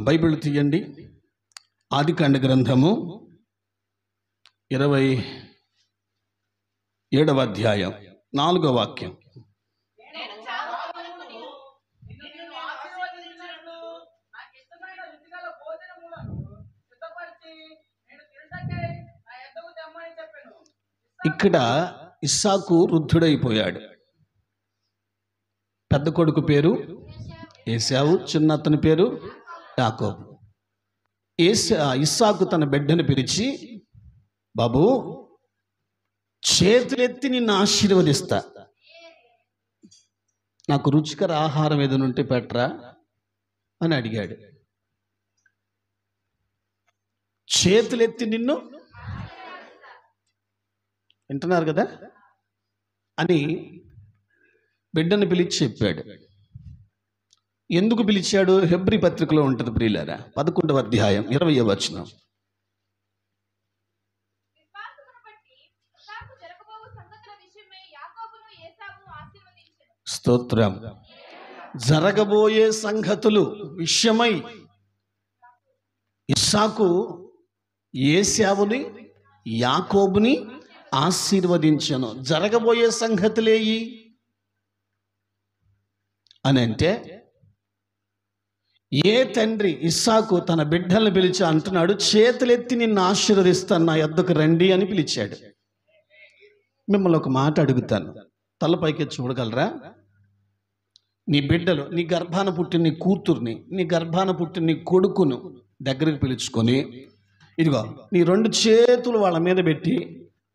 Bible తీయండి. ఆదికాండ గ్రంథము 27వ అధ్యాయం 4వ వాక్యం. ఇక్కడ ఇస్సాకు వృద్ధుడైపోయాడు. పెద్ద కొడుకు పేరు ఏశావు, చిన్న అతని పేరు యాకోబు. ఇస్సాకు తన బిడ్డను పిలిచి, బాబు చేతులెత్తి నిన్ను ఆశీర్వదిస్తా, నాకు రుచికర ఆహారం ఏదైనా ఉంటే పెట్టరా అని అడిగాడు. చేతులెత్తి నిన్ను, వింటున్నారు కదా అని బిడ్డను పిలిచి చెప్పాడు. ఎందుకు పిలిచాడు? హెబ్రీ పత్రికలో ఉంటుంది ప్రియులారా, 11వ అధ్యాయం 20వ వచనం. స్తోత్రం. జరగబోయే సంగతులు విషయమై ఇస్సాకు ఏశావుని యాకోబుని ఆశీర్వదించెను. జరగబోయే సంగతులేయి అని అంటే, ఏ తండ్రి ఇస్సాకు తన బిడ్డలను పిలిచి అంటున్నాడు, చేతులెత్తి నిన్ను ఆశీర్వదిస్తాను, నా యొద్దకు రండి అని పిలిచాడు. మిమ్మల్ని ఒక మాట అడుగుతాను, తలపైకి చూడగలరా? నీ బిడ్డలు, నీ గర్భాన పుట్టిన నీ కూతుర్ని, నీ గర్భాన పుట్టిన నీ కొడుకును దగ్గరికి పిలుచుకొని, ఇదిగో నీ 2 చేతులు వాళ్ళ మీద పెట్టి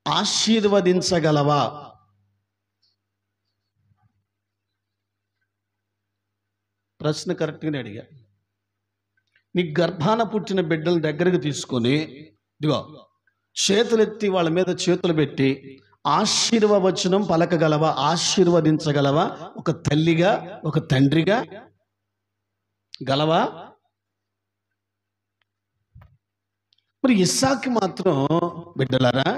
ఆశీర్వదించగలవా? ప్రశ్న కరెక్ట్గానే అడిగా. నీ గర్భాన పుట్టిన బిడ్డల దగ్గరికి తీసుకొని, ఇదిగో చేతులెత్తి వాళ్ళ మీద చేతులు పెట్టి ఆశీర్వచనం పలకగలవా? ఆశీర్వదించగలవా? ఒక తల్లిగా, ఒక తండ్రిగా గలవా? మరి ఇస్సాకు మాత్రం, బిడ్డలారా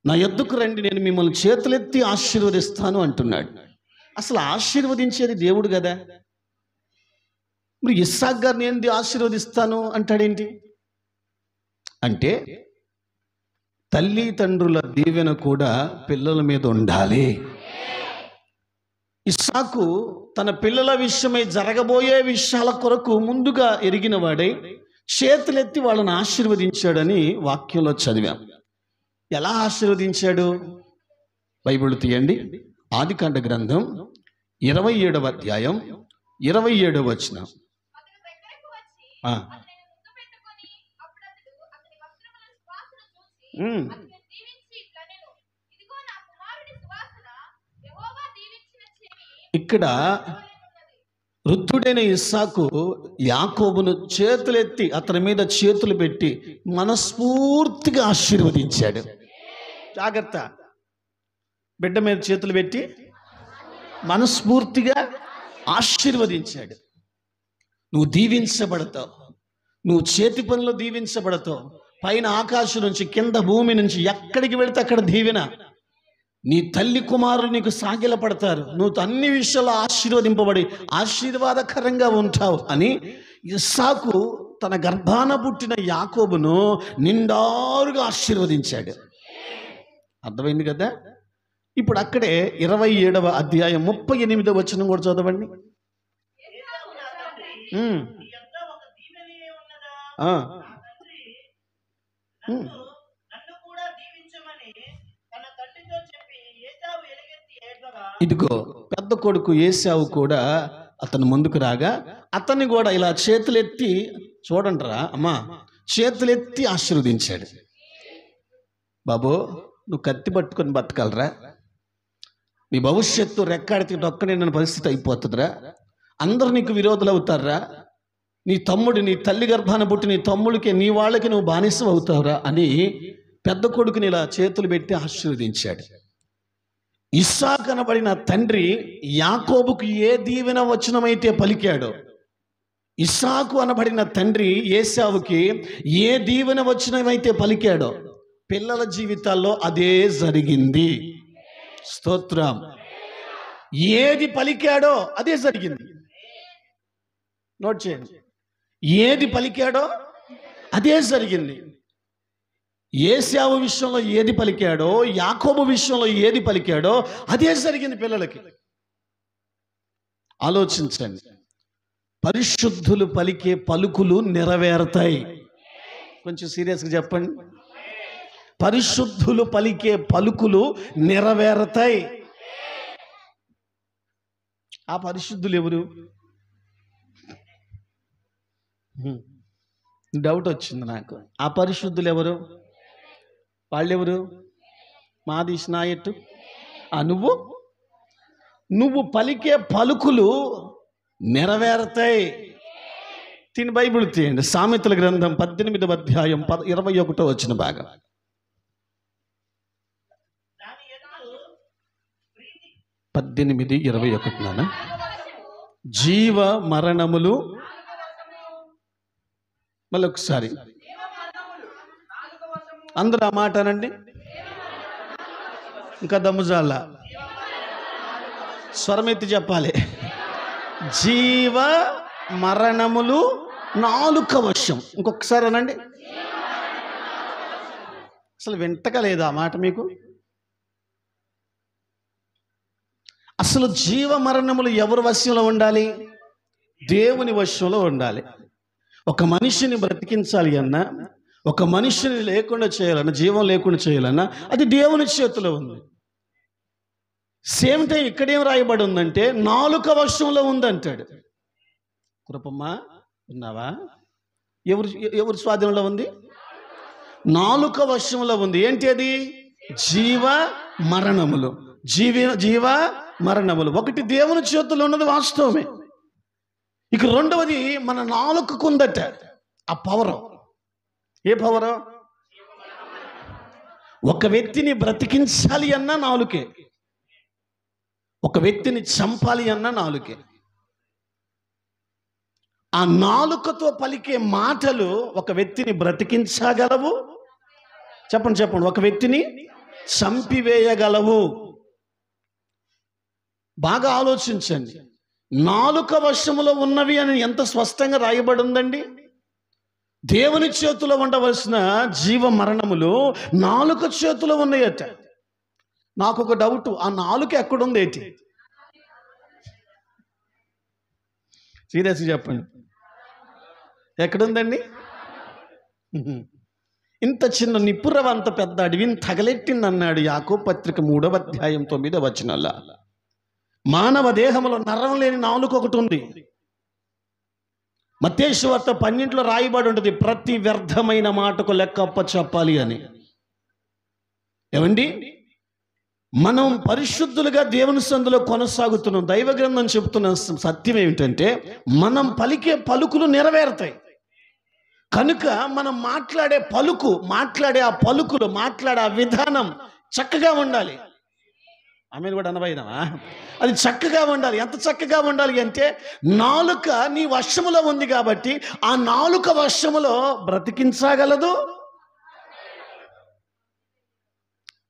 నా యొద్దకు రండి, నేను మిమ్మల్ని చేతులెత్తి ఆశీర్వదిస్తాను అంటున్నాడు. అసలు ఆశీర్వదించేది దేవుడు కదా. మరి ఇస్సాకు గారిని ఏంది ఆశీర్వదిస్తాను అంటాడేంటి అంటే, తల్లి తండ్రుల దీవెన కూడా పిల్లల మీద ఉండాలి. ఇస్సాకు తన పిల్లల విషయమై జరగబోయే విషయాల కొరకు ముందుగా ఎరిగిన వాడై చేతులెత్తి వాళ్ళని ఆశీర్వదించాడని వాక్యంలో చదివాం. ఎలా ఆశీర్వదించాడు? బైబిల్ తీయండి. ఆదికాండ గ్రంథం 27వ అధ్యాయం 27వ వచనం. ఇక్కడ వృద్ధుడైన ఇస్సాకు యాకోబును చేతులెత్తి అతని మీద చేతులు పెట్టి మనస్ఫూర్తిగా ఆశీర్వదించాడు. జాగ్రత్త, బిడ్డ మీద చేతులు పెట్టి మనస్ఫూర్తిగా ఆశీర్వదించాడు. నువ్వు దీవించబడతావు, నువ్వు చేతి పనిలో దీవించబడతావు. పైన ఆకాశం నుంచి, కింద భూమి నుంచి ఎక్కడికి వెళితే అక్కడ దీవెన. నీ తల్లి కుమారులు నీకు సాగిల పడతారు, నువ్వు అన్ని విషయాల్లో ఆశీర్వదింపబడి ఆశీర్వాదకరంగా ఉంటావు అని ఇస్సాకు తన గర్భాన పుట్టిన యాకోబును నిండారుగా ఆశీర్వదించాడు. అర్థమైంది కదా? ఇప్పుడు అక్కడే 27వ అధ్యాయం 38వ వచనం కూడా చదవండి. ఇదిగో పెద్ద కొడుకు ఏశావు కూడా అతను ముందుకు రాగా అతన్ని కూడా ఇలా చేతులెత్తి, చూడండి రా అమ్మా, చేతులెత్తి ఆశీర్వదించాడు. బాబు నువ్వు కత్తి పట్టుకొని బతకాలరా, నీ భవిష్యత్తు రెక్కాడితే డొక్కనే పరిస్థితి అయిపోతుందిరా, అందరూ నీకు విరోధులు అవుతారా, నీ తమ్ముడు, నీ తల్లి గర్భాన పుట్టి నీ తమ్ముడికి, నీ వాళ్ళకి నువ్వు బానిసం అవుతావురా అని పెద్ద కొడుకుని ఇలా చేతులు పెట్టి ఆశీర్వదించాడు. ఇస్సాకు అనబడిన తండ్రి యాకోబుకు ఏ దీవెన వచనమైతే పలికాడో, ఇస్సాకు అనబడిన తండ్రి ఏశావుకి ఏ దీవెన వచనమైతే పలికాడో, పిల్లల జీవితాల్లో అదే జరిగింది. స్తోత్రం. ఏది పలికాడో అదే జరిగింది. నోట్ చేయండి. ఏది పలికాడో అదే జరిగింది. ఏశావు విషయంలో ఏది పలికాడో, యాకోబు విషయంలో ఏది పలికాడో అదే జరిగింది పిల్లలకి. ఆలోచించండి. పరిశుద్ధులు పలికే పలుకులు నెరవేరుతాయి. కొంచెం సీరియస్గా చెప్పండి. పరిశుద్ధులు పలికే పలుకులు నెరవేరుతాయి. ఆ పరిశుద్ధులు ఎవరు? డౌట్ వచ్చింది నాకు. ఆ పరిశుద్ధులు ఎవరు? వాళ్ళెవరు? మాదీష్ నాయట్టు. నువ్వు పలికే పలుకులు నెరవేరుతాయి. తిని బైబిల్ తీయండి. సామెతల గ్రంథం 18వ అధ్యాయం 21వ వచన భాగం. 18:21 జీవ మరణములు. మళ్ళొకసారి అందరూ ఆ మాట అనండి. ఇంకా దమ్ముజాల స్వరమెత్తి చెప్పాలి. జీవ మరణములు నాలుక వశం. ఇంకొకసారి అనండి. అసలు వింటకలేదు ఆ మాట మీకు. అసలు జీవ మరణములు ఎవరి వశంలో ఉండాలి? దేవుని వశంలో ఉండాలి. ఒక మనిషిని బ్రతికించాలి అన్నా, ఒక మనిషిని లేకుండా చేయాలన్నా, జీవం లేకుండా చేయాలన్నా అది దేవుని చేతిలో ఉంది. సేమ్ టైం ఇక్కడేం రాయబడి ఉందంటే నాలుక వశంలో ఉందంటాడు. కృపమ్మ ఉన్నావా? ఎవరు స్వాధీనంలో ఉంది? నాలుక వశంలో ఉంది. ఏంటి అది? జీవ మరణములు. జీవ మరణములు. ఒకటి దేవుని చేతుల్లో ఉన్నది వాస్తవమే. ఇక రెండవది మన నాలుకకు ఉందట ఆ పవర్. ఏ పవర్? ఒక వ్యక్తిని బ్రతికించాలి అన్నా నాలుకే, ఒక వ్యక్తిని చంపాలి అన్నా నాలుకే. ఆ నాలుకతో పలికే మాటలు ఒక వ్యక్తిని బ్రతికించగలవు. చెప్పండి. ఒక వ్యక్తిని చంపివేయగలవు. బాగా ఆలోచించండి. నాలుక వశములో ఉన్నవి అని ఎంత స్పష్టంగా రాయబడి ఉందండి. దేవుని చేతిలో ఉండవలసిన జీవ మరణములు నాలుక చేతిలో ఉన్నాయట. నాకు ఒక డౌట్, ఆ నాలుక ఎక్కడుంది? ఏంటి? సీరియస్గా చెప్పండి, ఎక్కడుందండి? ఇంత చిన్న నిప్పురవ అంత పెద్ద అడవిని తగలెట్టింది అన్నాడు యాకోబు పత్రిక 3వ అధ్యాయం 9వ వచనంలో. మానవ దేహంలో నరం లేని నాలుక ఒకటి ఉంది. మత్తయి సువార్త 12లో రాయబడి ఉంటుంది, ప్రతి వ్యర్థమైన మాటకు లెక్కప్ప చెప్పాలి అని. ఏమండి, మనం పరిశుద్ధులుగా దేవుని సందులో కొనసాగుతున్నాం. దైవ గ్రంథం చెబుతున్న సత్యం ఏమిటంటే మనం పలికే పలుకులు నెరవేరుతాయి. కనుక మనం మాట్లాడే ఆ పలుకులు మాట్లాడే ఆ విధానం చక్కగా ఉండాలి. ఆమెను కూడా అనబోయినావా? అది చక్కగా ఉండాలి. ఎంత చక్కగా ఉండాలి అంటే నాలుక నీ వశములో ఉంది కాబట్టి ఆ నాలుక వశములో బ్రతికించగలదు.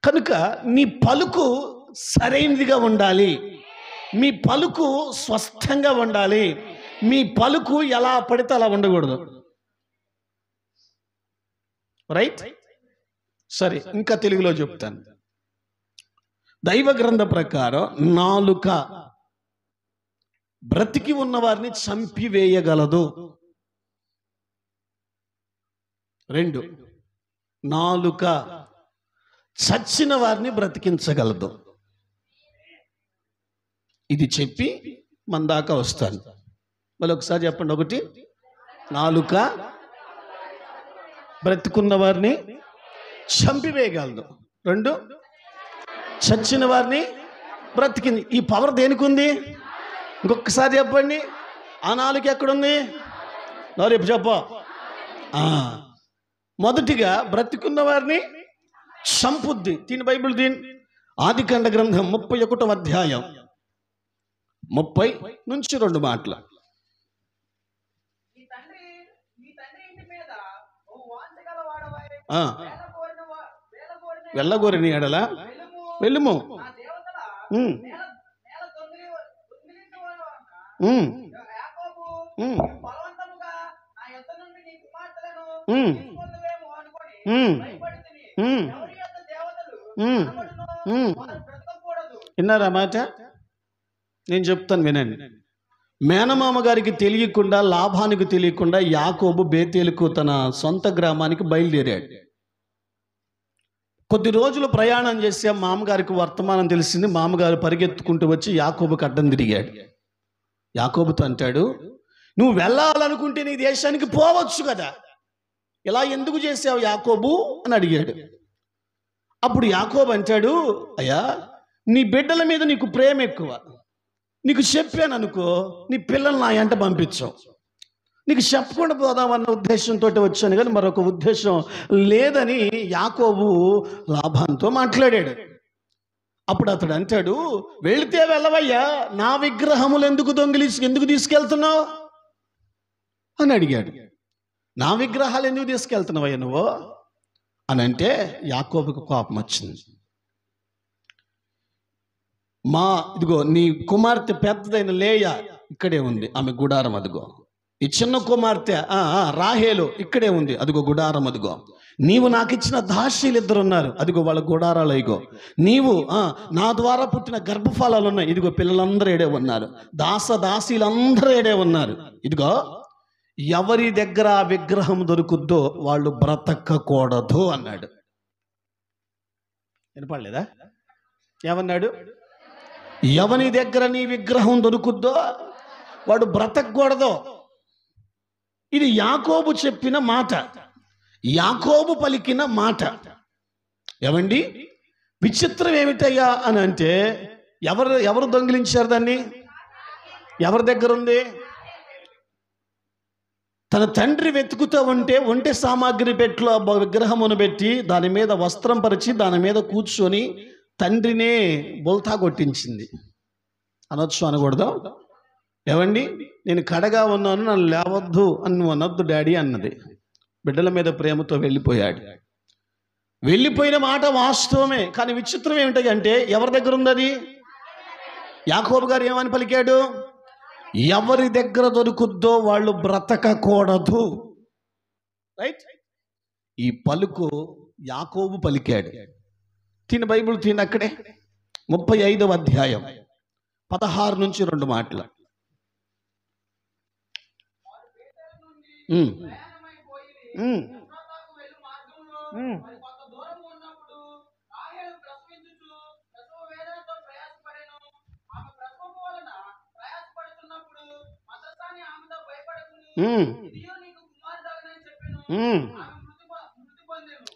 కనుక నీ పలుకు సరైనదిగా ఉండాలి. మీ పలుకు స్పష్టంగా ఉండాలి. మీ పలుకు ఎలా పడితే అలా ఉండకూడదు. రైట్? సరే, ఇంకా తెలుగులో చెప్తాను. దైవ గ్రంథ ప్రకారం నాలుక బ్రతికి ఉన్న వారిని చంపివేయగలదు. 2, నాలుక చచ్చిన వారిని బ్రతికించగలదు. ఇది చెప్పి మన దాకా వస్తాను. మళ్ళీ ఒకసారి చెప్పండి. 1, నాలుక బ్రతికున్న వారిని చంపివేయగలదు. 2, చచ్చిన వారిని బ్రతికింది. ఈ పవర్ దేనికి ఉంది? ఇంకొకసారి చెప్పండి. ఆ నాలుక ఎక్కడుంది? రేపు చెప్ప. మొదటిగా బ్రతికున్న వారిని చంపుద్ది. దీని బైబిల్ ఆదికాండ గ్రంథం 31వ అధ్యాయం 30 నుంచి 2 మాటలు. వెళ్ళగోరిని ఎడల వెళ్ళుము. విన్నారా మాట? నేను చెప్తాను వినండి. మేనమామ గారికి తెలియకుండా, లాభానికి తెలియకుండా యాకోబు బేతేలుకు తన సొంత గ్రామానికి బయలుదేరాడు. కొద్ది రోజులు ప్రయాణం చేసే మామగారికి వర్తమానం తెలిసింది. మామగారు పరిగెత్తుకుంటూ వచ్చి యాకోబుకి అడ్డం తిరిగాడు. యాకోబుతో అంటాడు, నువ్వు వెళ్ళాలనుకుంటే నీ దేశానికి పోవచ్చు కదా, ఇలా ఎందుకు చేసావు యాకోబు అని అడిగాడు. అప్పుడు యాకోబు అంటాడు, అయ్యా నీ బిడ్డల మీద నీకు ప్రేమ ఎక్కువ, నీకు చెప్పాను అనుకో నీ పిల్లల్ని నా ఎంట పంపించావు, నీకు చెప్పకుండా పోదామన్న ఉద్దేశంతో వచ్చాను కానీ మరొక ఉద్దేశం లేదని యాకోబు లాభాంతో మాట్లాడాడు. అప్పుడు అతడు అంటాడు, వెళితే వెళ్ళవయ్యా, నా విగ్రహములు ఎందుకు తీసుకెళ్తున్నావు అని అడిగాడు. నా విగ్రహాలు ఎందుకు తీసుకెళ్తున్నావయ్యా నువ్వు అని అంటే యాకోబుకు కోపం వచ్చింది. ఇదిగో నీ కుమార్తె పెద్దదైన లేయా ఇక్కడే ఉంది, ఆమె గుడారం అదిగో. ఈ చిన్న కుమార్తె రాహేలు ఇక్కడే ఉంది, అదిగో గుడారం అదిగో. నీవు నాకు ఇచ్చిన దాసీలు ఇద్దరు ఉన్నారు, అదిగో వాళ్ళ గుడారాలు ఇగో. నీవు నా ద్వారా పుట్టిన గర్భఫలాలు ఉన్నాయి, ఇదిగో పిల్లలందరూ ఏడే ఉన్నారు, దాసీలందరూ ఏడే ఉన్నారు. ఇదిగో ఎవరి దగ్గర ఆ విగ్రహం దొరుకుద్దో వాళ్ళు బ్రతకకూడదు అన్నాడు. వినపడలేదా? ఏమన్నాడు? ఎవని దగ్గర నీ విగ్రహం దొరుకుద్దో వాడు బ్రతకూడదు. ఇది యాకోబు చెప్పిన మాట, యాకోబు పలికిన మాట. ఏమండి విచిత్రం ఏమిటయ్యా అని అంటే, ఎవరు దొంగిలించారు దాన్ని? ఎవరి దగ్గర ఉంది? తన తండ్రి వెతుకుతూ ఉంటే ఒంటె సామాగ్రి పెట్టులో విగ్రహమును పెట్టి దాని మీద వస్త్రం పరిచి దాని మీద కూర్చొని తండ్రినే బోల్తా కొట్టించింది. అనొచ్చు అనకూడదు? ఏవండి నేను కడగా ఉన్నాను, నన్ను లేవద్దు అని నువ్వు అనొద్దు డాడీ అన్నది. బిడ్డల మీద ప్రేమతో వెళ్ళిపోయాడు. వెళ్ళిపోయిన మాట వాస్తవమే, కానీ విచిత్రం ఏమిటి అంటే ఎవరి దగ్గర ఉంది అది? యాకోబు గారు ఏమని పలికాడు? ఎవరి దగ్గర దొరుకుద్దో వాళ్ళు బ్రతకకూడదు. రైట్? ఈ పలుకు యాకోబు పలికాడు. తిని బైబిల్ తిని అక్కడే 35వ అధ్యాయం 16 నుంచి 2 మాటలు.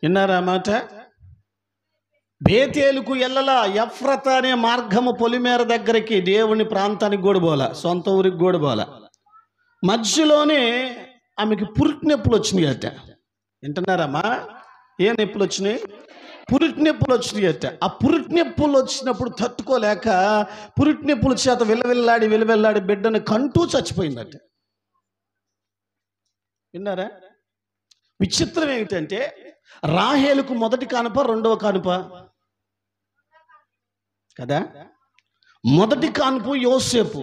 విన్నారా మాట? బేతేలుకు ఎల్లలా ఎఫ్రత అనే మార్గము పొలిమేర దగ్గరికి, దేవుని ప్రాంతానికి కూడా పోలా, సొంత ఊరికి కూడా పోలా. మధ్యలోనే ఆమెకి పురిటి నొప్పులు వచ్చినాయి అట. వింటున్నారమ్మా? ఏ నొప్పులు వచ్చినాయి? పురిటి నొప్పులు వచ్చినాయి అట. ఆ పురిటి నొప్పులు వచ్చినప్పుడు తట్టుకోలేక పురిటి నొప్పుల చేత విలవిల్లాడి బిడ్డను కంటూ చచ్చిపోయిందట. విన్నారా? విచిత్రం ఏమిటంటే రాహేలుకు మొదటి కానుప, రెండవ కానుప కదా? మొదటి కానుపు యోసేపు.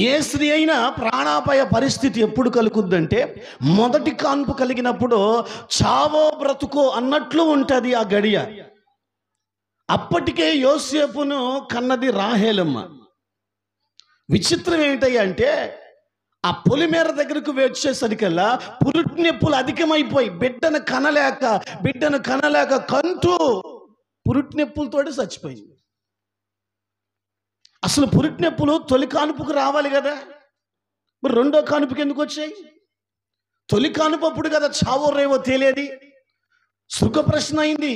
ఏ స్త్రీ అయినా ప్రాణాపాయ పరిస్థితి ఎప్పుడు కలుగుద్దంటే మొదటి కాన్పు కలిగినప్పుడు చావో బ్రతుకో అన్నట్లు ఉంటుంది ఆ గడియ. అప్పటికే యోసేపును కన్నది రాహేలమ్మ. విచిత్రం ఏమిటయ్యా అంటే ఆ పొలిమేర దగ్గరకు వచ్చేసరికల్లా పురిటి నొప్పులు అధికమైపోయి బిడ్డను కనలేక కంటూ పురిటి నొప్పులతోటి చచ్చిపోయింది. అసలు పురిటి నొప్పులు తొలి కానుపుకు రావాలి కదా, మరి రెండో కానుపుకి ఎందుకు వచ్చాయి? తొలి కానుపు అప్పుడు కదా చావో రేవో తేలేది. సుఖ ప్రశ్న అయింది.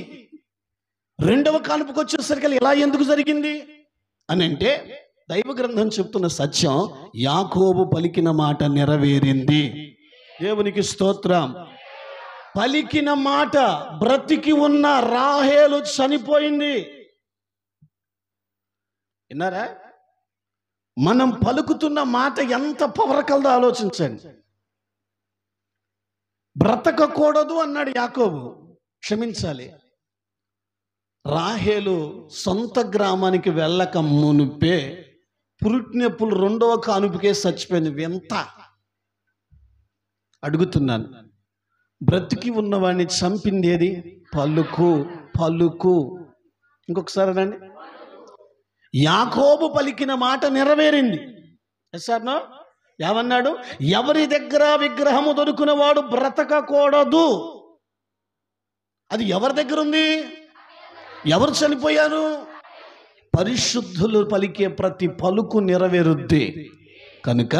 రెండవ కానుపుకి వచ్చేసరికి ఇలా ఎందుకు జరిగింది అని అంటే దైవ గ్రంథం చెప్తున్న సత్యం, యాకోబు పలికిన మాట నెరవేరింది. దేవునికి స్తోత్రం. పలికిన మాట, బ్రతికి ఉన్న రాహేలు చనిపోయింది. విన్నారా? మనం పలుకుతున్న మాట ఎంత పవర్ కలదో ఆలోచించండి. బ్రతకకూడదు అన్నాడు యాకోబు, క్షమించాలి. రాహేలు సొంత గ్రామానికి వెళ్ళక మునిపే పురుటినొప్పులు రెండవ కానుపుకే చచ్చిపోయింది. వింత. అడుగుతున్నాను, బ్రతికి ఉన్నవాడిని చంపింది ఏది? పలుకు. పలుకు. ఇంకొకసారి రండి. యాకోబు పలికిన మాట నెరవేరింది. ఎస్ఆర్నో? ఏమన్నాడు? ఎవరి దగ్గర విగ్రహము దొరుకునవాడు బ్రతకకూడదు. అది ఎవరి దగ్గర ఉంది? ఎవరు చనిపోయారు? పరిశుద్ధులు పలికే ప్రతి పలుకు నెరవేరుద్ది. కనుక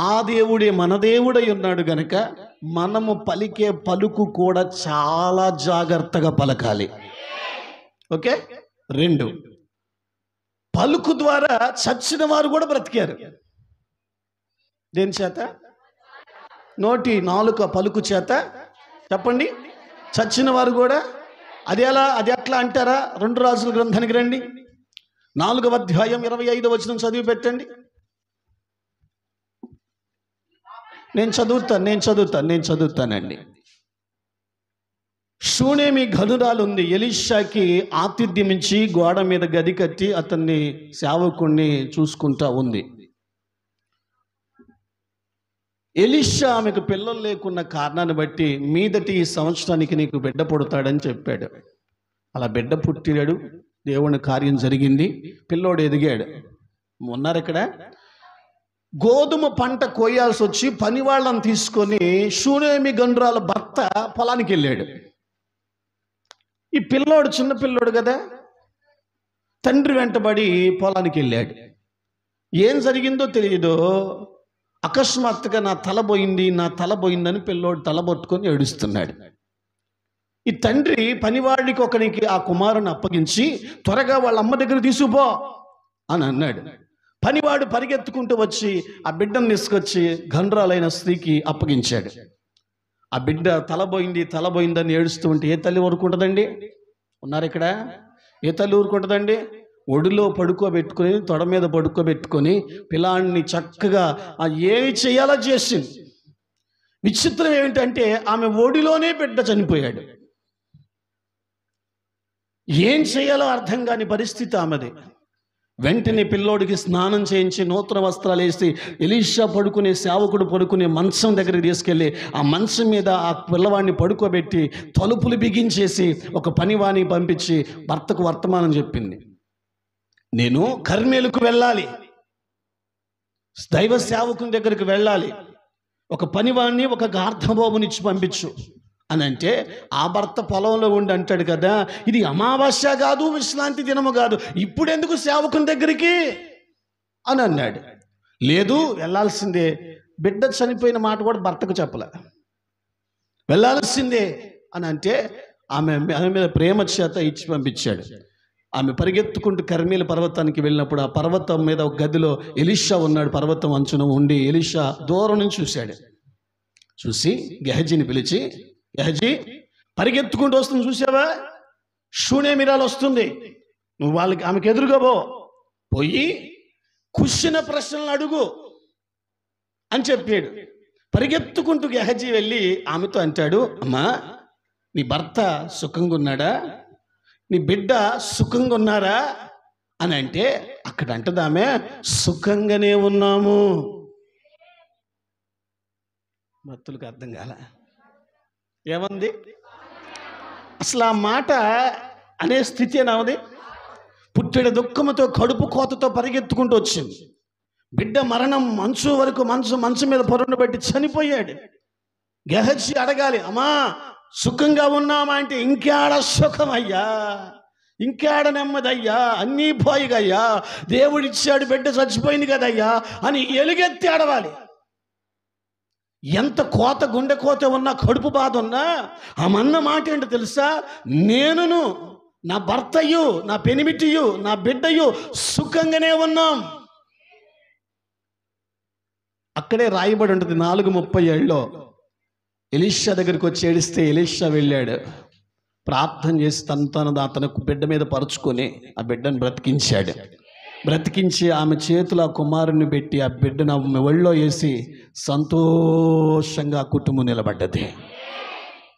ఆ దేవుడే మన దేవుడై ఉన్నాడు గనుక మనము పలికే పలుకు కూడా చాలా జాగ్రత్తగా పలకాలి. ఓకే. 2, పలుకు ద్వారా చచ్చిన వారు కూడా బ్రతికారు. దేని చేత? నోటి నాలుక పలుకు చేత. చెప్పండి. చచ్చిన వారు కూడా. అది ఎలా? అది ఎట్లా అంటారా? 2 రాజుల గ్రంథానికి రండి. 4వ అధ్యాయం 25వ వచనం చదివి పెట్టండి. నేను చదువుతానండి. షూనేమి ఘనురాలు ఉంది. ఎలీషాకి ఆతిథ్యం ఇచ్చి గోడ మీద గది కట్టి అతన్ని సేవకుణ్ణి చూసుకుంటా ఉంది. ఎలీషా ఆమెకు పిల్లలు లేకున్న కారణాన్ని బట్టి మీదటి ఈ సంవత్సరానికి నీకు బిడ్డ పుడతాడని చెప్పాడు. అలా బిడ్డ పుట్టాడు. దేవుని కార్యం జరిగింది. పిల్లోడు ఎదిగాడు. ఉన్నారు ఇక్కడ. గోధుమ పంట కోయాల్సి వచ్చి పని వాళ్ళని తీసుకొని షూనేమి గనురాల భర్త పొలానికి వెళ్ళాడు. ఈ పిల్లోడు చిన్న పిల్లోడు కదా, తండ్రి వెంటబడి పొలానికి వెళ్ళాడు. ఏం జరిగిందో తెలియదు. అకస్మాత్తుగా నా తల పోయిందని పిల్లోడు తల పట్టుకొని ఏడుస్తున్నాడు. ఈ తండ్రి పనివాడికి ఒకనికి ఆ కుమారుని అప్పగించి త్వరగా వాళ్ళ అమ్మ దగ్గర తీసుకుపో అని అన్నాడు. పనివాడు పరిగెత్తుకుంటూ వచ్చి ఆ బిడ్డను తీసుకొచ్చి గండ్రాలైన స్త్రీకి అప్పగించాడు. ఆ బిడ్డ తల పోయిందని ఏడుస్తూ ఉంటే ఏ తల్లి ఊరుకుంటుందండి? ఉన్నారు ఇక్కడ. ఏ తల్లి ఊరుకుంటుందండి? ఒడిలో పడుకోబెట్టుకొని, తొడ మీద పడుకోబెట్టుకొని పిల్లాడిని చక్కగా ఏమి చేయాలో చేసింది. విచిత్రం ఏమిటంటే ఆమె ఒడిలోనే బిడ్డ చనిపోయాడు. ఏం చేయాలో అర్థం కాని పరిస్థితి ఆమెది. వెంటనే పిల్లోడికి స్నానం చేయించి నూతన వస్త్రాలు వేసి ఎలీషా పడుకునే సేవకుడు పడుకునే మంచం దగ్గరికి తీసుకెళ్ళి ఆ మంచం మీద ఆ పిల్లవాడిని పడుకోబెట్టి తలుపులు బిగించేసి ఒక పనివాణి పంపించి భర్తకు వర్తమానం చెప్పింది. నేను కర్మేలుకు వెళ్ళాలి, దైవ సేవకుని దగ్గరికి వెళ్ళాలి, ఒక పనివాణ్ణి ఒక గార్ధబోబునిచ్చి పంపించు అని అంటే ఆ భర్త పొలంలో ఉండి అంటాడు కదా, ఇది అమావాస్య కాదు, విశ్రాంతి దినము కాదు, ఇప్పుడెందుకు సేవకుని దగ్గరికి అని అన్నాడు. లేదు వెళ్ళాల్సిందే. బిడ్డ చనిపోయిన మాట కూడా భర్తకు చెప్పలే, వెళ్ళాల్సిందే అని అంటే ఆమె మీద ప్రేమ చేత ఇచ్చి పంపించాడు. ఆమె పరిగెత్తుకుంటూ కర్మేలు పర్వతానికి వెళ్ళినప్పుడు ఆ పర్వతం మీద ఒక గదిలో ఎలీషా ఉన్నాడు. పర్వతం అంచున ఉండి ఎలీషా దూరం నుంచి చూశాడు. చూసి గెహజీని పిలిచి, గెహజీ పరిగెత్తుకుంటూ వస్తుంది చూసావా, షూనేమిరాలు వస్తుంది, నువ్వు ఆమెకు ఎదురుగా పోయి కుషిన ప్రశ్నలు అడుగు అని చెప్పాడు. పరిగెత్తుకుంటూ గెహజీ వెళ్ళి ఆమెతో అంటాడు, అమ్మా నీ భర్త సుఖంగా ఉన్నాడా, నీ బిడ్డ సుఖంగా ఉన్నారా అని అంటే అక్కడ అంటదామే, సుఖంగానే ఉన్నాము. భక్తులకు అర్థం కాల. ఏమంది అసలు ఆ మాట అనే స్థితి ఏనాది? పుట్టెడు దుఃఖముతో కడుపు కోతతో పరిగెత్తుకుంటూ వచ్చింది. బిడ్డ మరణం మంచు వరకు మంచు మీద పొరను బట్టి చనిపోయాడు. గెహజీ అడగాలి, అమ్మా సుఖంగా ఉన్నామా అంటే ఇంకేడ సుఖమయ్యా, ఇంకేడ నెమ్మదయ్యా, అన్నీ పోయిగయ్యా, దేవుడిచ్చాడు, బిడ్డ చచ్చిపోయింది కదయ్యా అని ఎలుగెత్తి అడవాలి. ఎంత కోత, గుండె కోత ఉన్నా, కడుపు బాధ ఉన్నా ఆమన్న మాట ఏంటో తెలుసా, నేనును నా భర్తయు నా పెనిమిటియు నా బిడ్డయు సుఖంగానే ఉన్నాం. అక్కడే రాయబడి ఉంటుంది 4:37లో ఎలీషా దగ్గరికి వచ్చి ఏడిస్తే ఎలీషా వెళ్ళాడు, ప్రార్థన చేసి తనకు బిడ్డ మీద పరుచుకొని ఆ బిడ్డను బ్రతికించి ఆమె చేతులు ఆ కుమారుని పెట్టి ఆ బిడ్డను ఆమె ఒళ్ళో వేసి సంతోషంగా ఆ కుటుంబం నిలబడ్డది.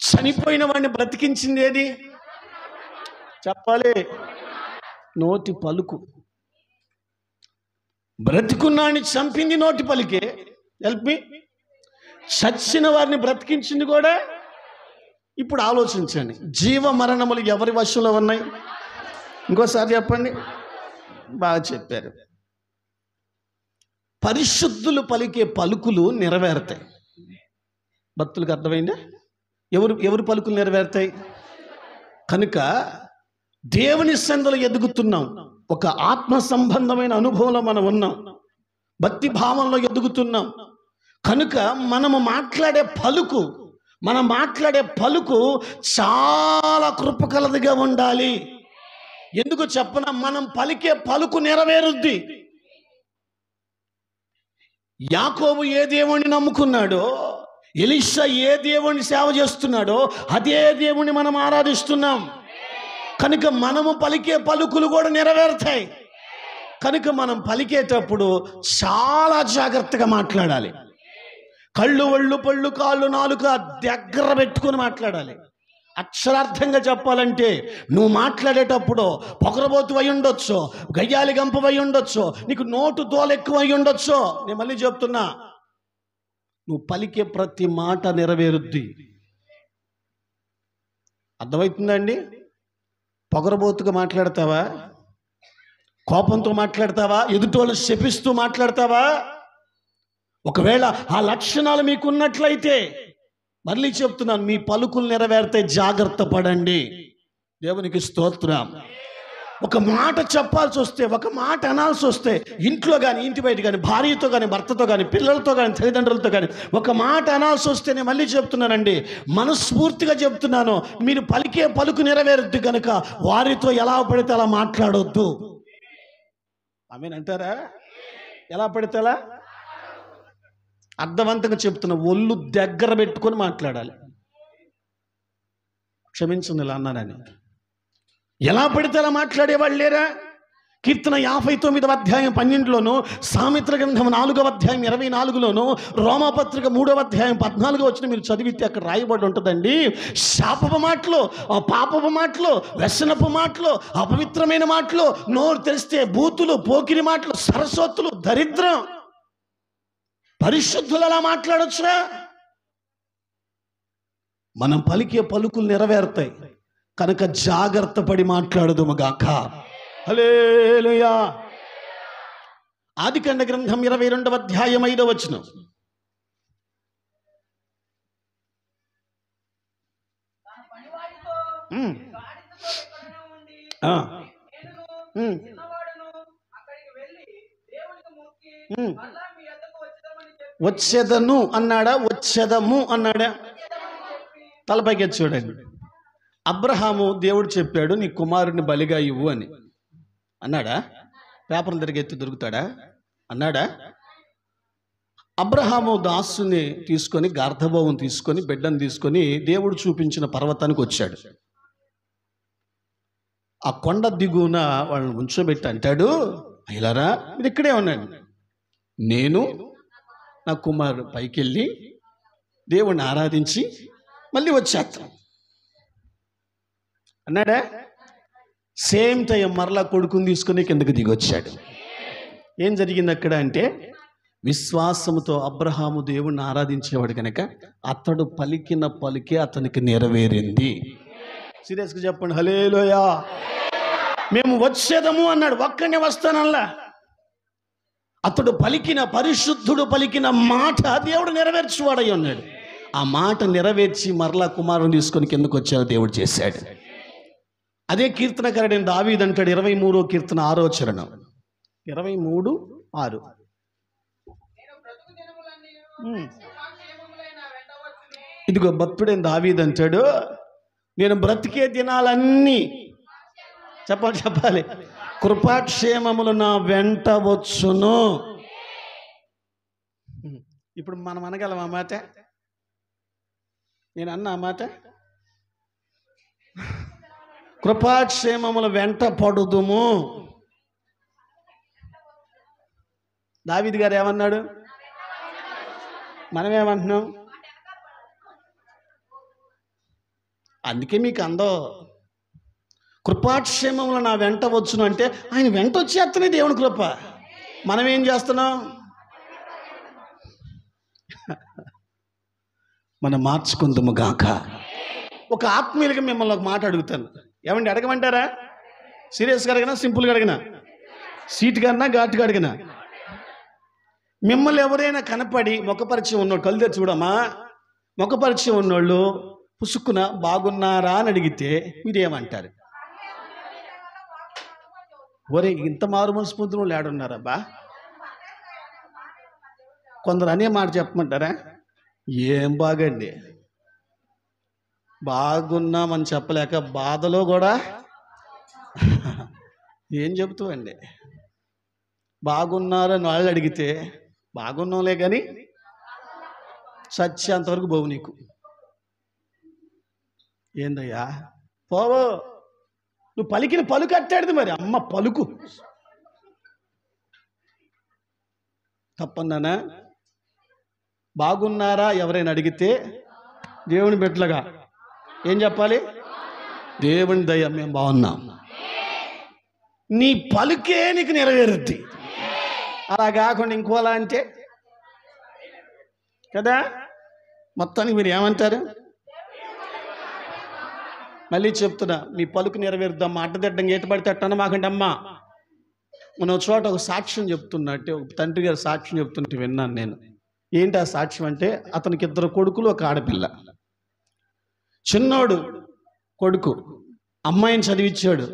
చనిపోయిన వాడిని బ్రతికించింది ఏది చెప్పాలి? నోటి పలుకు. బ్రతికున్నాన్ని చంపింది నోటి పలికే. Help me. చచ్చిన వారిని బ్రతికించింది కూడా. ఇప్పుడు ఆలోచించండి, జీవ మరణములు ఎవరి వశంలో ఉన్నాయి? ఇంకోసారి చెప్పండి. బాగా చెప్పారు. పరిశుద్ధులు పలికే పలుకులు నెరవేరుతాయి. భక్తులకు అర్థమైందా? ఎవరు పలుకులు నెరవేరుతాయి? కనుక దేవుని సన్నిధిలో ఎదుగుతున్నాం, ఒక ఆత్మ సంబంధమైన అనుభవంలో మనం ఉన్నాం, భక్తి భావంలో ఎదుగుతున్నాం. కనుక మనం మాట్లాడే పలుకు చాలా కృపకలదిగా ఉండాలి. ఎందుకు చెప్పన? మనం పలికే పలుకు నెరవేరుద్ది. యాకోబు ఏ దేవుణ్ణి నమ్ముకున్నాడో, ఎలీషా ఏ దేవుణ్ణి సేవ చేస్తున్నాడో అదే దేవుణ్ణి మనం ఆరాధిస్తున్నాం. కనుక మనము పలికే పలుకులు కూడా నెరవేరుతాయి. కనుక మనం పలికేటప్పుడు చాలా జాగ్రత్తగా మాట్లాడాలి. కళ్ళు, ఒళ్ళు, పళ్ళు, కాళ్ళు, నాలుక దగ్గర పెట్టుకుని మాట్లాడాలి. అక్షరార్థంగా చెప్పాలంటే నువ్వు మాట్లాడేటప్పుడు పొగరబోతు అయి ఉండొచ్చు, గయ్యాలి గంప అయి ఉండొచ్చు, నీకు నోటు దోల ఎక్కువ అయి ఉండొచ్చు. నేను మళ్ళీ చెప్తున్నా, నువ్వు పలికే ప్రతి మాట నెరవేరుద్ది. అర్థమవుతుందండి? పొగరబోతుగా మాట్లాడతావా? కోపంతో మాట్లాడతావా? ఎదుటోళ్ళు శపిస్తూ మాట్లాడతావా? ఒకవేళ ఆ లక్షణాలు మీకున్నట్లయితే మళ్ళీ చెప్తున్నాను, మీ పలుకులు నెరవేరితే జాగ్రత్త పడండి. దేవునికి స్తోత్రం. ఒక మాట చెప్పాల్సి వస్తే, ఒక మాట అనాల్సి వస్తే, ఇంట్లో కానీ ఇంటి బయట కానీ, భార్యతో కానీ, భర్తతో కానీ, పిల్లలతో కానీ, తల్లిదండ్రులతో కానీ ఒక మాట అనాల్సి వస్తే, నేను మళ్ళీ చెప్తున్నానండి, మనస్ఫూర్తిగా చెప్తున్నాను, మీరు పలికే పలుకు నెరవేరుద్ది కనుక వారితో ఎలా పడితే అలా మాట్లాడొద్దు. ఆమేనంటారా? ఎలా పడితే అలా. అర్థవంతంగా చెప్తున్నా, ఒళ్ళు దగ్గర పెట్టుకొని మాట్లాడాలి. క్షమించండి ఇలా అన్నానని. ఎలా పడితే అలా మాట్లాడేవాళ్ళు లేరా? కీర్తన 59వ అధ్యాయం 12లోను, సామెత్ర గ్రంథం 4వ అధ్యాయం 24లోను, రోమాపత్రిక 3వ అధ్యాయం 14 వచ్చిన మీరు చదివితే అక్కడ రాయబడి ఉంటుందండి. శాపపు మాటలు, పాపపు మాటలు, వ్యసనపు మాటలు, అపవిత్రమైన మాటలు, నోరు తెరిస్తే బూతులు, పోకిరి మాటలు, సరస్వతులు, దరిద్రం. పరిశుద్ధులు అలా మాట్లాడొచ్చురా? మనం పలికే పలుకులు నెరవేరుతాయి కనుక జాగ్రత్త పడి మాట్లాడుదుముగాక. హల్లెలూయా. ఆదికాండ గ్రంథం 22వ అధ్యాయం 5వ వచనం. వచ్చేదను అన్నాడా? వచ్చేదము అన్నాడా? తలపైకి చూడండి. అబ్రహాము దేవుడు చెప్పాడు, నీ కుమారుడిని బలిగా ఇవ్వు అని అన్నాడా? పేపర్లు తిరిగెత్తి దొరుకుతాడా? అన్నాడా? అబ్రహాము దాసుని తీసుకొని, గార్ధబోవం తీసుకొని, బిడ్డను తీసుకొని దేవుడు చూపించిన పర్వతానికి వచ్చాడు. ఆ కొండ దిగువన వాళ్ళని ఉంచోబెట్టి అంటాడు, అయ్యలారా మీరు ఇక్కడే ఉన్నాను, నేను నా కుమారుడు పైకి వెళ్ళి దేవుణ్ణి ఆరాధించి మళ్ళీ వచ్చేస్తాం అన్నాడా? సేమ్ టైం మరలా కొడుకుని తీసుకుని కిందకి దిగొచ్చాడు. ఏం జరిగింది అక్కడ అంటే, విశ్వాసముతో అబ్రహాము దేవుణ్ణి ఆరాధించేవాడు కనుక అతడు పలికిన పలికే అతనికి నెరవేరింది. సీరియస్గా చెప్పండి హల్లెలూయా. మేము వచ్చేదము అన్నాడు, ఒక్కనే వస్తానల్లా. అతడు పలికిన, పరిశుద్ధుడు పలికిన మాట దేవుడు నెరవేర్చువాడై ఉన్నాడు. ఆ మాట నెరవేర్చి మరలా కుమారుని తీసుకొని కిందకు వచ్చాడు, దేవుడు చేశాడు. అదే కీర్తనకారుడైన దావీదు అంటాడు, 23వ కీర్తన 6వ చరణం, 23:6. ఇదిగో భక్తుడైన దావీదు అంటాడు, నేను బ్రతికే దినాలన్నీ చెప్పాలి కృపాక్షేమములు నా వెంట వచ్చును. ఇప్పుడు మనం అనగలం ఆ మాట? నేను అన్న ఆ మాట? కృపాక్షేమముల వెంట పడుదుము. దావీదు గారు ఏమన్నాడు? మనమేమంటున్నాం? అందుకే మీకు అందో కృపాక్షేమములు నా వెంట వచ్చును అంటే ఆయన వెంట వచ్చేస్తనే దేవుని కృప. మనం ఏం చేస్తున్నాం? మనం మార్చుకుందాము గాక. ఒక ఆత్మీయులుగా మిమ్మల్ని ఒక మాట అడుగుతాను. ఏమండి, అడగమంటారా? సీరియస్గా అడిగినా, సింపుల్గా అడిగినా, సీటుగా అన్నా, ఘాటుగా అడిగినా, మిమ్మల్ని ఎవరైనా కనపడి ముఖపరిచయం ఉన్నోడు, కళ్ళు తెరిచి చూడమ్మా, ముఖపరిచయం ఉన్నోళ్ళు పుసుక్కున బాగున్నారా అని అడిగితే మీరేమంటారు? ఒరే, ఇంత మారు మనసు పొందిన వాళ్ళు ఏడున్నారబ్బా? కొందరు అనే మాట చెప్పమంటారా? ఏం బాగండి, బాగున్నామని చెప్పలేక బాధలో కూడా ఏం చెబుతావండి? బాగున్నారని వాళ్ళు అడిగితే బాగున్నాంలే కానీ సత్యాంతవరకు పోవు నీకు. ఏందయ్యా పోవో, నువ్వు పలికిన పలుకు అట్టాడిది మరి. అమ్మ పలుకు తప్పన్నానా? బాగున్నారా ఎవరైనా అడిగితే దేవుని బిడ్డలుగా ఏం చెప్పాలి? దేవుని దయ, మేము బాగున్నాం. నీ పలుకే నీకు నెరవేరుద్ది. అలా కాకుండా ఇంకోలా అంటే కదా, మొత్తానికి మీరు ఏమంటారు? మళ్ళీ చెప్తున్నా, మీ పలుకు నెరవేరుద్దాం. అడ్డదిడ్డంగా ఏట పడితే అట్టన్న మాకంటే అమ్మ. మనం చోట ఒక సాక్ష్యం చెప్తున్నట్టే, ఒక తండ్రి గారి సాక్ష్యం చెప్తున్నట్టు విన్నాను నేను. ఏంటి ఆ సాక్ష్యం అంటే, అతనికి 2 కొడుకులు, ఒక ఆడపిల్ల. చిన్నోడు కొడుకు అమ్మాయిని చదివించాడు,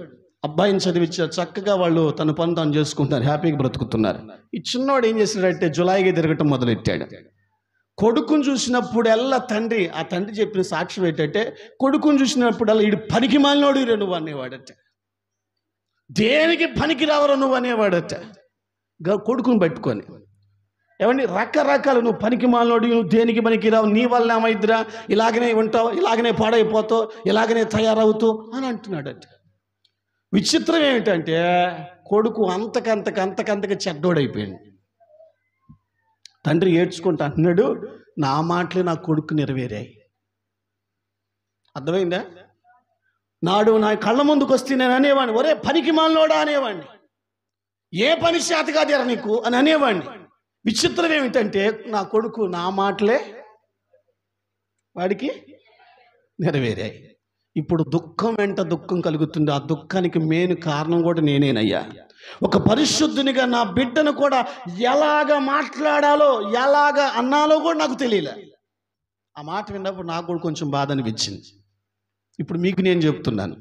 అబ్బాయిని చదివించాడు. చక్కగా వాళ్ళు తన పని తాను చేసుకుంటారు, హ్యాపీగా బ్రతుకుతున్నారు. ఈ చిన్నోడు ఏం చేశాడంటే జులాయిగా తిరగటం మొదలెట్టాడు. కొడుకుని చూసినప్పుడల్లా ఆ తండ్రి చెప్పిన సాక్ష్యం ఏంటంటే, కొడుకుని చూసినప్పుడల్లా ఈడు పనికి మాలినోడు రే నువ్వు అనేవాడట. దేనికి పనికి రావరా నువ్వు అనేవాడట కొడుకుని పట్టుకొని. ఏమండి, రకరకాలు, నువ్వు పనికి మాలినోడు, నువ్వు దేనికి పనికి రావు, నీ వల్ల ఏమైద్దిరా, ఇలాగనే ఉంటావు, ఇలాగనే పాడైపోతావు, ఇలాగనే తయారవుతావు అని అంటున్నాడట. విచిత్రం ఏమిటంటే కొడుకు అంతకంతగా చెడ్డోడైపోయాడు. తండ్రి ఏడ్చుకుంటా అంటున్నాడు, నా మాటలే నా కొడుకు నెరవేరాయి. అర్థమైందా? నాడు నా కళ్ళ ముందుకు వస్తే నేను అనేవాడిని, ఒరే పనికి మాలినోడా అనేవాడిని, ఏ పని చేత కాదేరా నీకు అని అనేవాడిని. విచిత్రం ఏమిటంటే నా కొడుకు నా మాటలే వాడికి నెరవేరాయి. ఇప్పుడు దుఃఖం వెంట దుఃఖం కలుగుతుంది. ఆ దుఃఖానికి మెయిన్ కారణం కూడా నేనేనయ్యా. ఒక పరిశుద్ధునిగా నా బిడ్డను కూడా ఎలాగ మాట్లాడాలో, ఎలాగ అన్నాలో కూడా నాకు తెలియలే. ఆ మాట విన్నప్పుడు నాకు కూడా కొంచెం బాధ అనిపించింది. ఇప్పుడు మీకు నేను చెప్తున్నాను,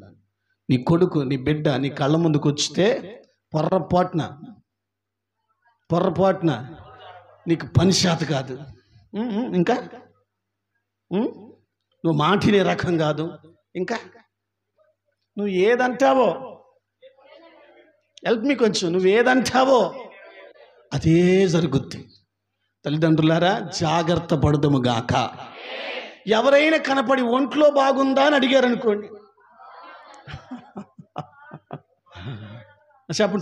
నీ కొడుకు, నీ బిడ్డ నీ కళ్ళ ముందుకు వచ్చితే పొర్రపాటున నీకు పని శాత కాదు, ఇంకా నువ్వు మాటినే రకం కాదు, ఇంకా నువ్వు ఏదంటావో, హెల్ప్ మీ కొంచెం, నువ్వు ఏదంటావో అదే జరుగుద్ది. తల్లిదండ్రులారా, జాగ్రత్త పడదము గాక. ఎవరైనా కనపడి ఒంట్లో బాగుందా అని అడిగారు అనుకోండి,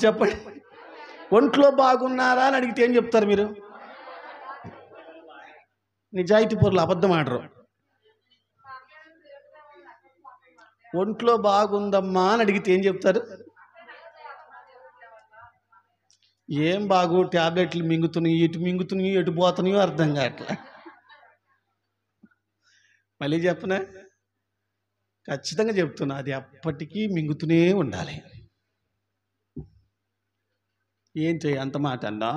చెప్పండి, ఒంట్లో బాగున్నారా అని అడిగితే ఏం చెప్తారు మీరు? నిజాయితీ పరులు అబద్ధం ఆడరు. ఒంట్లో బాగుందమ్మా అని అడిగితే ఏం చెప్తారు? ఏం బాగు, ట్యాబ్లెట్లు మింగుతున్నాయి, ఎటు పోతున్నాయో అర్థం కావట్లే. మళ్ళీ చెప్పనా? ఖచ్చితంగా చెప్తున్నా, అది అప్పటికీ మింగుతూనే ఉండాలి. ఏం చేయ అంత మాట అన్నా?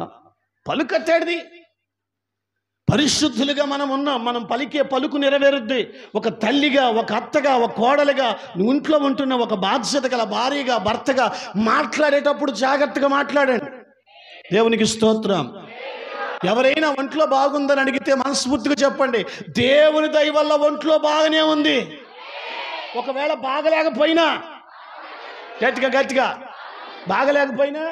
పలుకట్టాడిది. పరిశుద్ధులుగా మనం ఉన్నాం, మనం పలికే పలుకు నెరవేరుద్ది. ఒక తల్లిగా, ఒక అత్తగా, ఒక కోడలుగా, ఇంట్లో ఉంటున్న ఒక బాధ్యత గల భార్యగా, భర్తగా మాట్లాడేటప్పుడు జాగ్రత్తగా మాట్లాడండి. దేవునికి స్తోత్రం. ఎవరైనా ఒంట్లో బాగుందని అడిగితే మనస్ఫూర్తిగా చెప్పండి, దేవుని దయ వల్ల ఒంట్లో బాగానే ఉంది. ఒకవేళ బాగలేకపోయినా, గట్టిగా బాగలేకపోయినా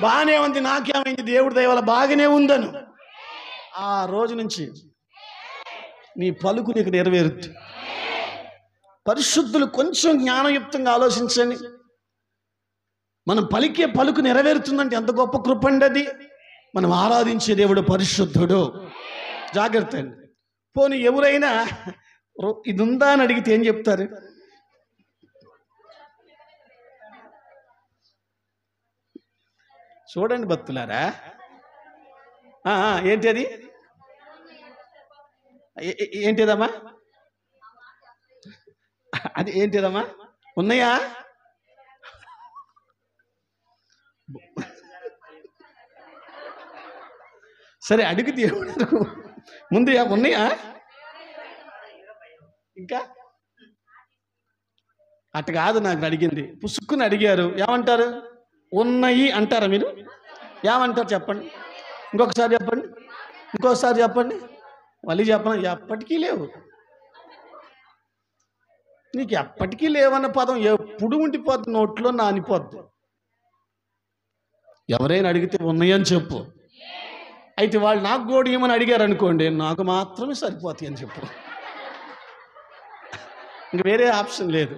బాగానే ఉంది, నాకేమైంది, దేవుడి దయ వల్ల బాగానే ఉందను. ఆ రోజు నుంచి నీ పలుకు నీకు నెరవేరుద్ది. పరిశుద్ధులు కొంచెం జ్ఞానయుక్తంగా ఆలోచించండి. మనం పలికే పలుకు నెరవేరుతుందంటే ఎంత గొప్ప కృప అండి అది. మనం ఆరాధించే దేవుడు పరిశుద్ధుడు. జాగ్రత్త అండి. పోనీ ఎవరైనా ఇది ఉందా అని అడిగితే ఏం చెప్తారు? చూడండి భక్తులారా. ఏంటి అది? ఏంటిదమ్మా? అది ఏంటిదమ్మా? ఉన్నాయా? సరే అడుగు దేవుడు ముందు ఉన్నాయా? ఇంకా అట్ట కాదు నాకు అడిగింది. పుసుక్కుని అడిగారు, ఏమంటారు? ఉన్నాయి అంటారా మీరు? ఏమంటారు చెప్పండి? ఇంకొకసారి చెప్పండి, ఇంకోసారి చెప్పండి. మళ్ళీ చెప్పను. ఎప్పటికీ లేవు. నీకు ఎప్పటికీ లేవన్న పదం ఎప్పుడు ఉండిపోద్ది, నోట్లో నానిపోద్ది. ఎవరైనా అడిగితే ఉన్నాయని చెప్పు. అయితే వాళ్ళు నాకు కూడా ఏమని అడిగారు అనుకోండి, నాకు మాత్రమే సరిపోతాయి అని చెప్పు. ఇంక వేరే ఆప్షన్ లేదు.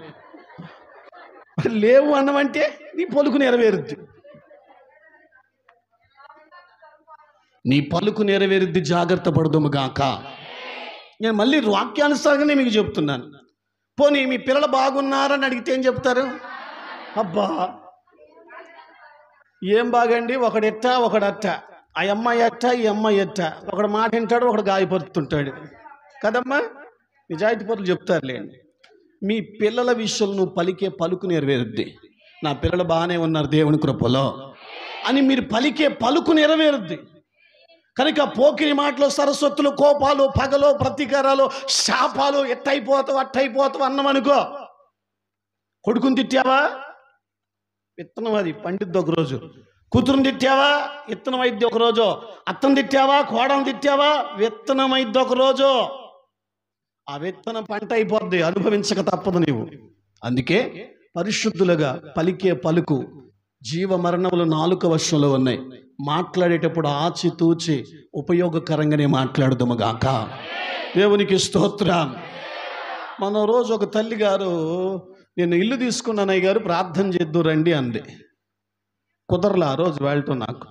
లేవు అన్నమంటే నీ పలుకు నెరవేరుద్ది. నీ పలుకు నెరవేరుద్ది, జాగ్రత్త పడదుము గాక. నేను మళ్ళీ వాక్యానుసారంగానే మీకు చెప్తున్నాను. పోనీ మీ పిల్లలు బాగున్నారని అడిగితే ఏం చెప్తారు? అబ్బా ఏం బాగండి, ఒకడెట్ట ఒకడట్ట, ఆ అమ్మాయి ఎట్ట ఈ అమ్మాయి ఎట్ట, ఒకడు మాట వింటాడు ఒకడు గాయపడుతుంటాడు కదమ్మా. నిజాయితీ పరులు చెప్తారులేండి. మీ పిల్లల విషయంలో నువ్వు పలికే పలుకు నెరవేరుద్ది. నా పిల్లలు బాగానే ఉన్నారు దేవుని కృపలో అని మీరు పలికే పలుకు నెరవేరుద్ది. కనుక పోకిరి మాటలు, సరస్వతులు, కోపాలు, పగలు, ప్రతీకారాలు, శాపాలు, ఎట్టయిపోతావు అట్టయిపోతావు అన్నమనుకో. కొడుకుని తిట్టావా? విత్తనం అది పండిద్ది ఒకరోజు. కూతురుని తిట్టావా? విత్తనం అయిద్ది ఒకరోజు. అత్తను తిట్టావా? కోడను తిట్టావా? విత్తనం అయిద్ది ఒకరోజు. ఆ విత్తనం పంట అయిపోద్ది, అనుభవించక తప్పదు నీవు. అందుకే పరిశుద్ధులుగా పలికే పలుకు జీవ మరణములు నాలుక వశంలో ఉన్నాయి. మాట్లాడేటప్పుడు ఆచితూచి ఉపయోగకరంగానే మాట్లాడదుము గాక. దేవునికి స్తోత్రం. మన రోజు ఒక తల్లి గారు, నేను ఇల్లు తీసుకున్నాను అయ్య గారు, ప్రార్థన చేద్దు రండి అంది. కుదరలా ఆ రోజు వెళ్ళటం నాకు.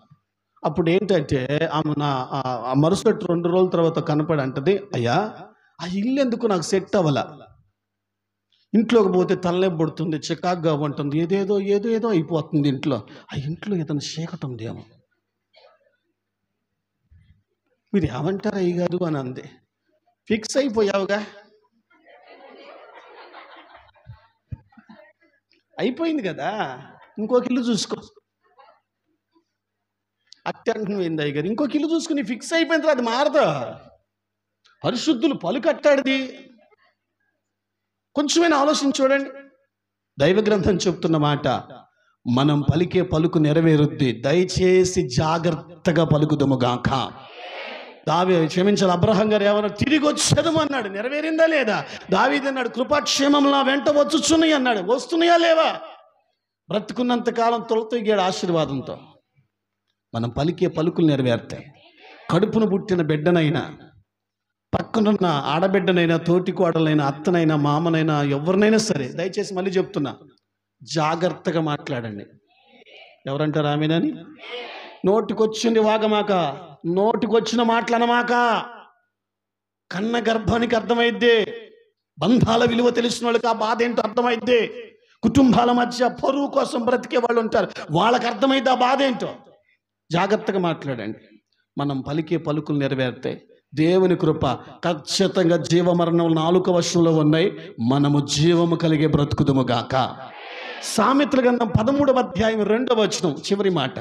అప్పుడు ఏంటంటే ఆమె నా మరుసటి 2 రోజుల తర్వాత కనపడి అంటది, అయ్యా ఆ ఇల్లు ఎందుకు నాకు సెట్ అవ్వాల, ఇంట్లోకి పోతే తలనొప్పి పడుతుంది, చికాగ్గా ఉంటుంది, ఏదేదో ఏదేదో అయిపోతుంది ఇంట్లో. ఆ ఇంట్లో ఏదైనా చీకటి ఉందేమో, మీరు ఏమంటారు అయ్యగారు అని అంది. ఫిక్స్ అయిపోయావుగా, అయిపోయింది కదా, ఇంకొక ఇల్లు చూసుకో. అట్టంటున్నావు ఏంది అయ్యగారు, ఇంకొక ఇల్లు చూసుకుని ఫిక్స్ అయిపోయిన తర్వాత అది మారదు. పరిశుద్ధులు పలుకట్టాడిది. కొంచెమైనా ఆలోచించి చూడండి. దైవ గ్రంథం చెప్తున్న మాట, మనం పలికే పలుకు నెరవేరుద్ది. దయచేసి జాగ్రత్తగా పలుకుదము గాక. క్షమించాలి, అబ్రహాం గారు ఏమన్నా తిరిగి వచ్చేదము అన్నాడు, నెరవేరిందా లేదా? దావీదు అన్నాడు, కృపాక్షేమంలా వెంట వచ్చుచున్నాయి అన్నాడు, వస్తున్నాయా లేవా? బ్రతుకున్నంత కాలం తొలతొగిగాడు ఆశీర్వాదంతో. మనం పలికే పలుకులు నెరవేరుతాయి. కడుపును పుట్టిన బిడ్డనైనా, పక్కనున్న ఆడబిడ్డనైనా, తోటి కోడలైనా, అత్తనైనా, మామనైనా, ఎవరినైనా సరే దయచేసి మళ్ళీ చెప్తున్నా, జాగ్రత్తగా మాట్లాడండి. ఎవరంటారు ఆమెనని? నోటికొచ్చింది వాగమాక, నోటికొచ్చిన మాటలనమాక. కన్న గర్భానికి అర్థమైద్ది. బంధాల విలువ తెలిసిన వాళ్ళకి ఆ బాధ ఏంటో అర్థమైద్ది. కుటుంబాల మధ్య పరువు కోసం బ్రతికే వాళ్ళు ఉంటారు, వాళ్ళకి అర్థమైద్ది ఆ బాధ ఏంటో. జాగ్రత్తగా మాట్లాడండి. మనం పలికే పలుకులు నెరవేరుతాయి. దేవుని కృప ఖచ్చితంగా జీవమరణం నాలుక వశంలో ఉన్నాయి. మనము జీవము కలిగే బ్రతుకుదుము గాక. సామెతల గ్రంథం 13వ అధ్యాయం 2వ వచనం చివరి మాట.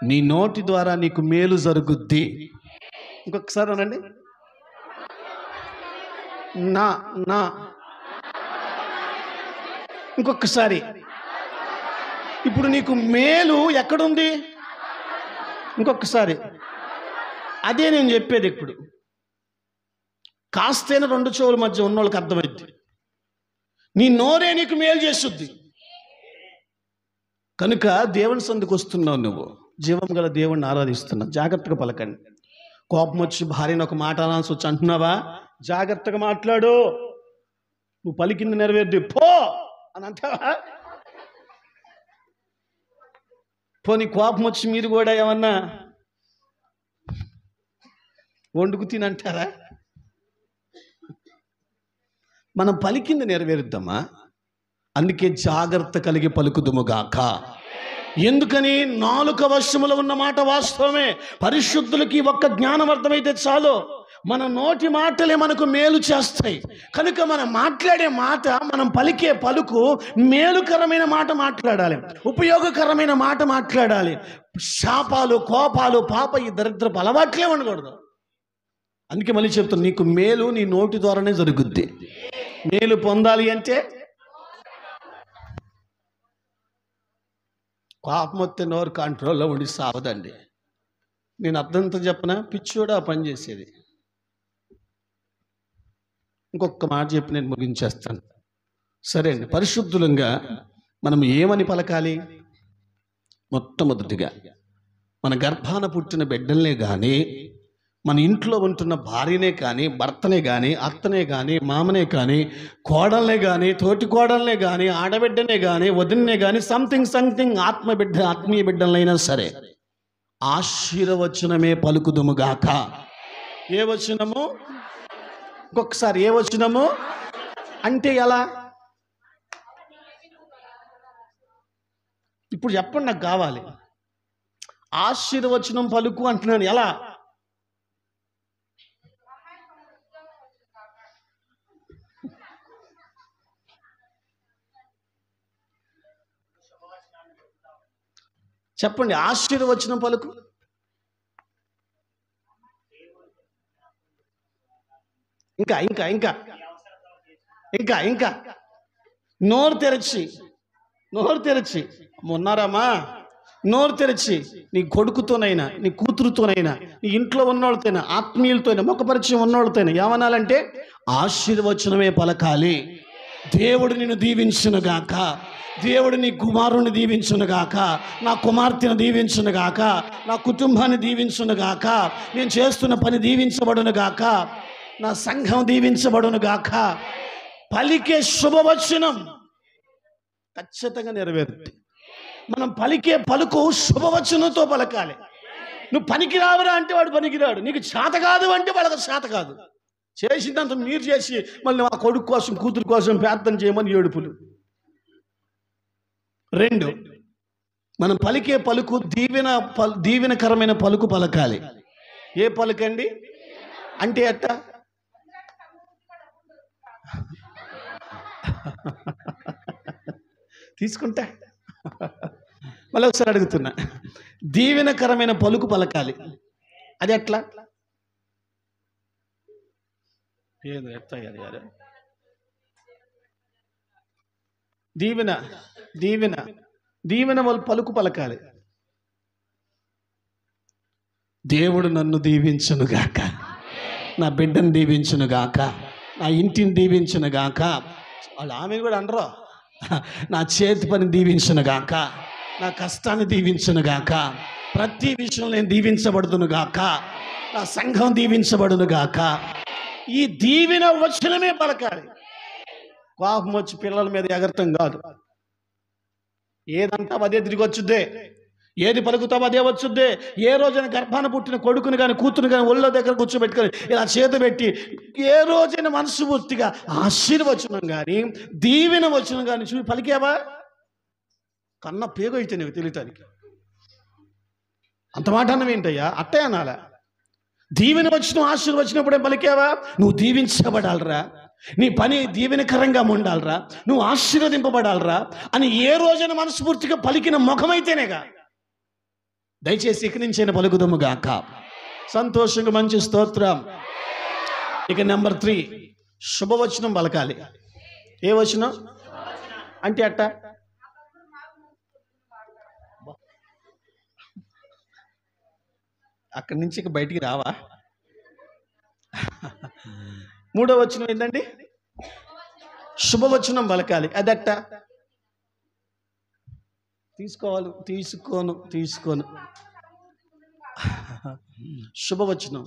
నీ నోటి ద్వారా నీకు మేలు జరుగుద్ది. ఇంకొకసారి అనండి, నా నా ఇంకొకసారి. ఇప్పుడు నీకు మేలు ఎక్కడుంది? ఇంకొకసారి. అదే నేను చెప్పేది. ఇప్పుడు కాస్తైనా 2 చెవుల మధ్య ఉన్న వాళ్ళకి అర్థమైంది. నీ నోరే నీకు మేలు చేస్తుంది. కనుక దేవుని సందుకు వస్తున్నావు, నువ్వు జీవం గల దేవుణ్ణి ఆరాధిస్తున్నావు. జాగ్రత్తగా పలకండి. కోపం వచ్చి భార్యను ఒక మాట అనాల్సి వచ్చి అంటున్నావా? జాగ్రత్తగా మాట్లాడు. నువ్వు పలికింది నెరవేర్ది పో అని అంటావా? పోనీ కోపం వచ్చి మీరు కూడా ఏమన్నా వండుకు తినంటారా? మనం పలికింది నెరవేరుద్దామా? అందుకే జాగ్రత్త కలిగి పలుకుదుముగాక. ఎందుకని? నాలుక వశములో ఉన్న మాట వాస్తవమే. పరిశుద్ధులకి ఒక్క జ్ఞానం అర్థమైతే చాలు. మన నోటి మాటలే మనకు మేలు చేస్తాయి. కనుక మనం మాట్లాడే మాట, మనం పలికే పలుకు మేలుకరమైన మాట మాట్లాడాలి, ఉపయోగకరమైన మాట మాట్లాడాలి. శాపాలు, కోపాలు, పాప, ఈ దరిద్రపు అలవాట్లే ఉండకూడదు. అందుకే మళ్ళీ చెప్తాను, నీకు మేలు నీ నోటి ద్వారానే జరుగుద్ది. మేలు పొందాలి అంటే కోపం వస్తే నోరు కంట్రోల్లో ఉండి సావదండి. నేను అర్థంతో చెప్పనా? పిచ్చోడా పని చేసేది. ఇంకొక మాట చెప్పి నేను ముగించేస్తాను. సరే అండి, పరిశుద్ధులంగా మనం ఏమని పలకాలి? మొట్టమొదటిగా మన గర్భాన పుట్టిన బిడ్డల్నే కానీ, మన ఇంట్లో ఉంటున్న భార్యనే కానీ, భర్తనే కానీ, అత్తనే కానీ, మామనే కానీ, కోడల్నే కానీ, తోటి కోడల్నే కానీ, ఆడబిడ్డనే కానీ, వదిన్నే కానీ, సంథింగ్ ఆత్మీయ బిడ్డలైనా సరే ఆశీర్వచనమే పలుకుదుముగాక. ఏ వచనము? ఇంకొకసారి, ఏ వచనము అంటే ఎలా? ఇప్పుడు చెప్పండి, నాకు కావాలి. ఆశీర్వచనం పలుకు అంటున్నాను, ఎలా? చెప్పండి, ఆశీర్వచనం పలుకు. ఇంకా ఇంకా ఇంకా ఇంకా ఇంకా నోరు తెరచి ఉన్నారమ్మా, నోరు తెరచి నీ కొడుకుతోనైనా, నీ కూతురుతోనైనా, నీ ఇంట్లో ఉన్నోళ్ళతోనైనా, ఆత్మీయులతోనైనా, ముఖ పరిచయం ఉన్నోళ్ళతోనైనా ఏమనాలంటే ఆశీర్వచనమే పలకాలి. దేవుడు నిన్ను దీవించునుగాక, దేవుడు నీ కుమారుని దీవించునుగాక, నా కుమార్తెను దీవించునుగాక, నా కుటుంబాన్ని దీవించునుగాక, నేను చేస్తున్న పని దీవించబడునుగాక, నా సంఘం దీవించబడునుగాక. పలికే శుభవచనం ఖచ్చితంగా నెరవేరుతుంది. మనం పలికే పలుకు శుభవచనంతో పలకాలి. నువ్వు పనికి రావురా అంటే వాడు పనికిరాడు, నీకు చేత కాదు అంటే వాళ్ళకి చేత కాదు. చేసిందంత మీరు చేసి మళ్ళీ మా కొడుకు కోసం, కూతురు కోసం ప్రార్థన చేయమని ఏడుపులు. 2, మనం పలికే పలుకు దీవెనకరమైన పలుకు పలకాలి. ఏ పలుకండి అంటే అట్ట? తీసుకుంటా, మళ్ళీ ఒకసారి అడుగుతున్నా. దీవెనకరమైన పలుకు పలకాలి, అది ఎట్లా? ఏదో ఎత్తారు గారు. దీవెన వాళ్ళు పలుకు పలకాలి. దేవుడు నన్ను దీవించునుగాక, నా బిడ్డను దీవించునుగాక, నా ఇంటిని దీవించునుగాక. వాళ్ళు ఆమెను కూడా అనరు. నా చేతి పని దీవించునుగాక, నా కష్టాన్ని దీవించునుగాక, ప్రతి విషయంలో నేను దీవించబడుతునుగాక, నా సంఘం దీవించబడునుగాక. ఈ దీవెన వచనమే పలకాలి. కోపం వచ్చి పిల్లల మీద ఎగరటం కాదు. ఏదంటావు అదే తిరిగి వచ్చుద్దే, ఏది పలుకుతావు అదే వచ్చుద్దే. ఏ రోజైనా గర్భాన పుట్టిన కొడుకుని కానీ, కూతురుని కానీ ఒళ్ళో దగ్గర కూర్చోబెట్టుకొని ఇలా చేత పెట్టి ఏ రోజైనా మనస్ఫూర్తిగా ఆశీర్వచనం కానీ, దీవెన వచనం కానీ చూసి పలికావా? కన్న పేగు అయితే నీకు తెలియటానికి అంత మాట అన్నమేంటయ్యా? అట్టే అనాలా? దీవెన వచనం, ఆశీర్వచనప్పుడే పలికావా? నువ్వు దీవించబడాలరా, నీ పని దీవెనకరంగా ఉండాలరా, నువ్వు ఆశీర్వదింపబడాలరా అని ఏ రోజైనా మనస్ఫూర్తిగా పలికిన ముఖమైతేనేగా. దయచేసి ఇక నుంచైనా పలుకుదముగాక. సంతోషంగా, మంచి స్తోత్రం. ఇక నెంబర్ 3, శుభవచనం పలకాలి. ఏ వచనం అంటే అట్ట? అక్కడి నుంచి ఇక బయటికి రావా? 3వ వచనం ఏంటండి? శుభవచనం పలకాలి. అదట్ట? తీసుకోను. శుభవచనం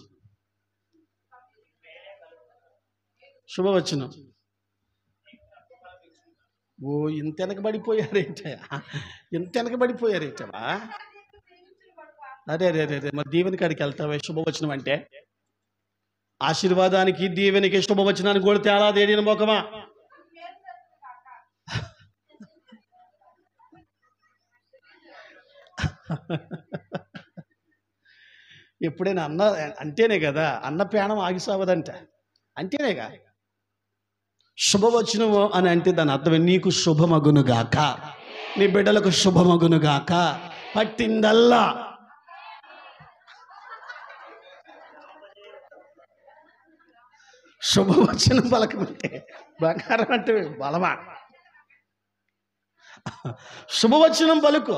ఓ ఇంత వెనకబడిపోయారేంటవా? అరే మరి దీవెని కాడికి వెళ్తావే. శుభవచనం అంటే ఆశీర్వాదానికి, దీవెనికి, శుభవచనానికి కూడా తేడా దేడిన మొక్కమా? ఎప్పుడైనా అన్న అంటేనే కదా అన్న ప్రాణం ఆగిసావదంట, అంటేనేగా. శుభవచనము అని అంటే దాని అర్థం నీకు శుభమగునుగాక, నీ బిడ్డలకు శుభమగునుగాక, పట్టిందల్లా శుభవచనం పలకమంటే బంగారం అంటే బలమా. శుభవచనం పలుకు,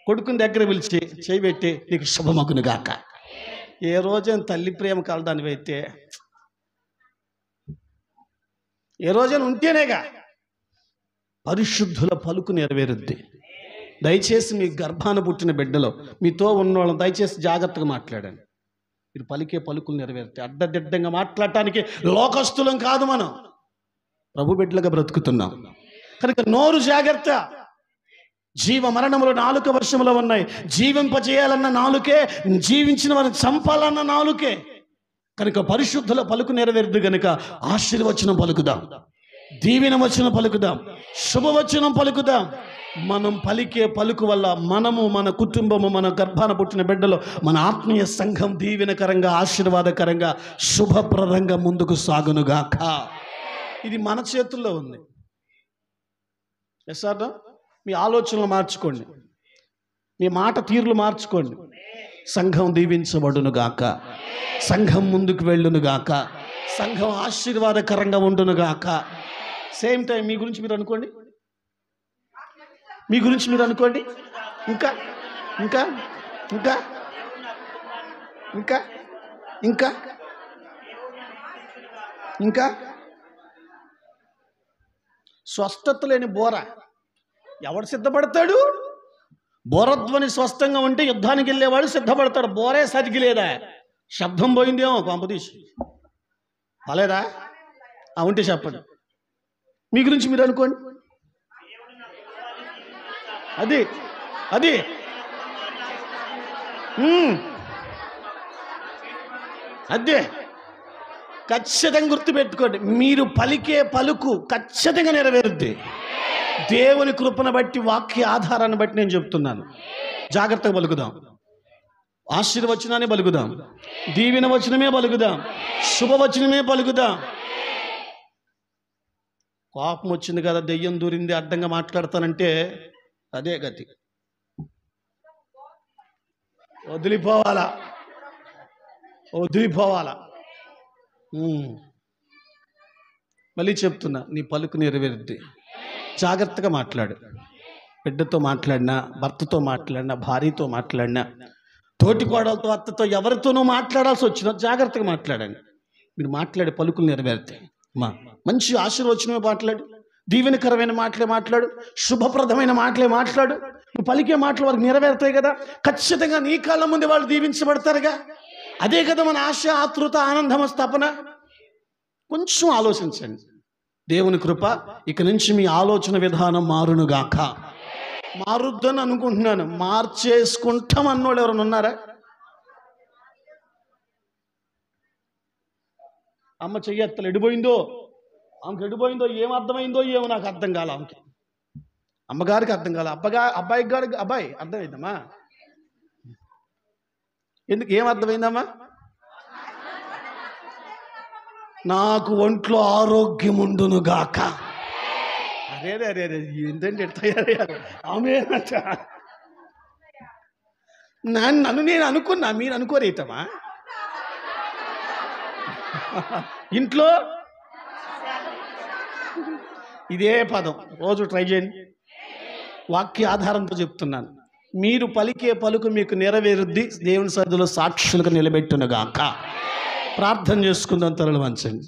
కొడుకుని దగ్గర పిలిచి చేయబెట్టి నీకు శుభమగునుగాక. ఏ రోజైనా తల్లి ప్రేమ కలదానివి అయితే, ఏ రోజైనా ఉంటేనేగా పరిశుద్ధుల పలుకు నెరవేరుద్ది. దయచేసి మీ గర్భాన పుట్టిన బిడ్డలో మీతో ఉన్నవాళ్ళని దయచేసి జాగ్రత్తగా మాట్లాడండి. మీరు పలికే పలుకులు నెరవేరుతాయి. అడ్డదిడ్డంగా మాట్లాడటానికి లోకస్తులం కాదు, మనం ప్రభు బిడ్డలుగా బ్రతుకుతున్నాం కనుక నోరు జాగ్రత్త. జీవ మరణములు నాలుక వర్షములో ఉన్నాయి. జీవింపజేయాలన్న నాలుకే, జీవించిన వారిని చంపాలన్న నాలుకే. కనుక పరిశుద్ధుల పలుకు నెరవేరుద్ది కనుక ఆశీర్వచనం పలుకుదాం, దీవెన వచనం పలుకుదాం, శుభవచనం పలుకుదాం. మనం పలికే పలుకు వల్ల మనము, మన కుటుంబము, మన గర్భాన పుట్టిన బిడ్డలో మన ఆత్మీయ సంఘం దీవెనకరంగా, ఆశీర్వాదకరంగా, శుభప్రదంగా ముందుకు సాగునుగాక. ఇది మన చేతుల్లో ఉంది. Yes are no? మీ ఆలోచనలు మార్చుకోండి, మీ మాట తీరులు మార్చుకోండి. సంఘం దీవించబడునుగాక, సంఘం ముందుకు వెళ్ళునుగాక, సంఘం ఆశీర్వాదకరంగా ఉండునుగాక. సేమ్ టైం మీ గురించి మీరు అనుకోండి, మీ గురించి మీరు అనుకోండి. ఇంకా ఇంకా ఇంకా ఇంకా ఇంకా ఇంకా స్వస్థత లేని బోర ఎవడు సిద్ధపడతాడు? బోరధ్వని స్వస్థంగా ఉంటే యుద్ధానికి వెళ్ళేవాడు సిద్ధపడతాడు. బోరే సతికి లేదా, శబ్దం పోయిందేమో కొంపదీసి బాలేదా? ఉంటే చెప్పండి. మీ గురించి మీరు అనుకోండి. అది అది అదే ఖచ్చితంగా గుర్తుపెట్టుకోండి. మీరు పలికే పలుకు ఖచ్చితంగా నెరవేరుద్ది. దేవుని కృపను బట్టి, వాక్య ఆధారాన్ని బట్టి నేను చెప్తున్నాను. జాగ్రత్తగా పలుకుదాం, ఆశీర్వచనాన్ని పలుకుదాం, దీవెన వచనమే పలుకుదాం, శుభవచనమే పలుకుదాం. కోపం వచ్చింది కదా, దెయ్యం దూరింది, అడ్డంగా మాట్లాడతానంటే అదే గతి. వదిలిపోవాలా, వదిలిపోవాలా. మళ్ళీ చెప్తున్నా, నీ పలుకు నెరవేరుద్ది. జాగ్రత్తగా మాట్లాడు. బిడ్డతో మాట్లాడినా, భర్తతో మాట్లాడినా, భార్యతో మాట్లాడినా, తోటి కోడలతో, అత్తతో, ఎవరితోనూ మాట్లాడాల్సి వచ్చినా జాగ్రత్తగా మాట్లాడండి. మీరు మాట్లాడే పలుకులు నెరవేరుతాయి. మంచి ఆశీర్వచనమే మాట్లాడు, దీవెనకరమైన మాటలే మాట్లాడు, శుభప్రదమైన మాటలే మాట్లాడు. నువ్వు పలికే మాటలు వారికి నెరవేరుతాయి కదా. ఖచ్చితంగా నీ కాళ్ళ ముందు వాళ్ళు దీవించబడతారుగా. అదే కదా మన ఆశ, ఆతృత, ఆనందమ స్థాపన. కొంచెం ఆలోచించండి. దేవుని కృప ఇక నుంచి మీ ఆలోచన విధానం మారునుగాక. మారుద్దని అనుకుంటున్నాను. మార్చేసుకుంటాం అన్నోళ్ళు ఎవరైనా ఉన్నారా? అమ్మ చెయ్యత్తలు ఎడిపోయిందో, ఆమెకు ఎడిపోయిందో, ఏం అర్థమైందో ఏమో నాకు అర్థం కాల. ఆమెకి, అమ్మగారికి అర్థం కాల, అబ్బాయి గారికి, అబ్బాయి అర్థమైందమ్మా. ఎందుకు, ఏం అర్థమైందమ్మా? నాకు ఒంట్లో ఆరోగ్యం ఉండునుగాక. అరే అరే అరే, ఏంటంటే ఎట్లయ్యారు ఆమె. నన్ను నేను అనుకున్నా, మీరు అనుకోరేటమా? ఇంట్లో ఇదే పదం రోజు ట్రై చేయండి. వాక్య ఆధారంతో చెప్తున్నాను. మీరు పలికే పలుకు మీకు నెరవేరుద్ది. దేవుని సన్నిధిలో సాక్షులుగా నిలబెట్టునుగాక. ప్రార్థన చేసుకుందాం. తరలి వంచండి.